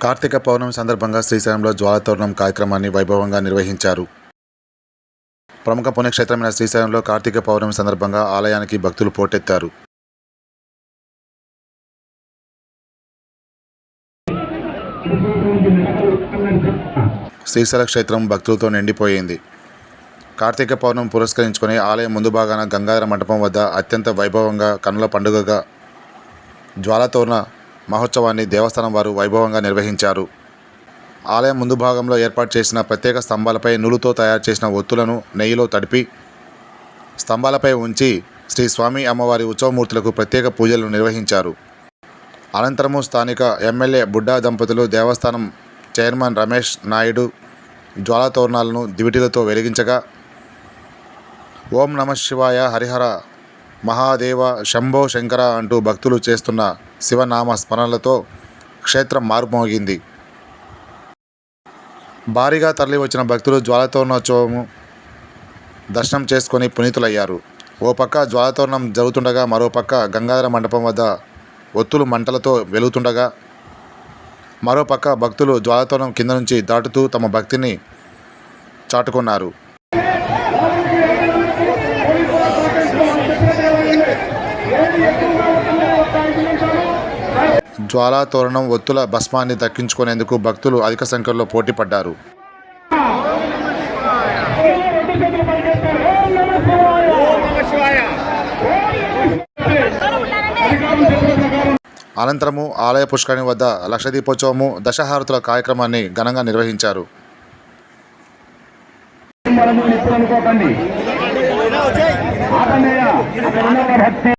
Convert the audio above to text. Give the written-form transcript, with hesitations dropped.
కార్తీక పౌర్ణమి సందర్భంగా శ్రీశైలంలో జ్వాలాతోరణం కార్యక్రమాన్ని వైభవంగా నిర్వహించారు. ప్రముఖ పుణ్యక్షేత్రమైన శ్రీశైలంలో కార్తీక పౌర్ణమి సందర్భంగా ఆలయానికి భక్తులు పోటెత్తారు. శ్రీశైల క్షేత్రం భక్తులతో నిండిపోయింది. కార్తీక పౌర్ణమి పురస్కరించుకొని ఆలయం ముందు భాగాన గంగాధర మండపం వద్ద అత్యంత వైభవంగా కన్నుల పండుగగా జ్వాలాతోరణ మహోత్సవాన్ని దేవస్థానం వారు వైభవంగా నిర్వహించారు. ఆలయం ముందు భాగంలో ఏర్పాటు చేసిన ప్రత్యేక స్తంభాలపై నూలుతో తయారు చేసిన ఒత్తులను నెయ్యిలో తడిపి స్తంభాలపై ఉంచి శ్రీ స్వామి అమ్మవారి ఉత్సవమూర్తులకు ప్రత్యేక పూజలు నిర్వహించారు. అనంతరము స్థానిక ఎమ్మెల్యే బుడ్డా దంపతులు, దేవస్థానం చైర్మన్ రమేష్ నాయుడు జ్వాలాతోరణాలను దివిటీలతో వెలిగించగా ఓం నమః శివాయ, హరిహర మహాదేవ, శంభో శంకర అంటూ భక్తులు చేస్తున్న శివనామ స్మరణలతో క్షేత్రం మారుమోగింది. భారీగా తరలివచ్చిన భక్తులు జ్వాలాతోరణోత్సవము దర్శనం చేసుకొని పునీతులయ్యారు. ఓ పక్క జ్వాలాతోరణం జరుగుతుండగా మరోపక్క గంగాధర మండపం వద్ద ఒత్తులు మంటలతో వెలుగుతుండగా మరోపక్క భక్తులు జ్వాలాతోరణం కింద నుంచి దాటుతూ తమ భక్తిని చాటుకున్నారు. జ్వాలాతోరణం ఒత్తుల భస్మాన్ని దక్కించుకునేందుకు భక్తులు అధిక సంఖ్యలో పోటీ పడ్డారు. అనంతరము ఆలయ పుష్కరిణి వద్ద లక్ష దీపోత్సవము, దశహారతుల కార్యక్రమాన్ని ఘనంగా నిర్వహించారు.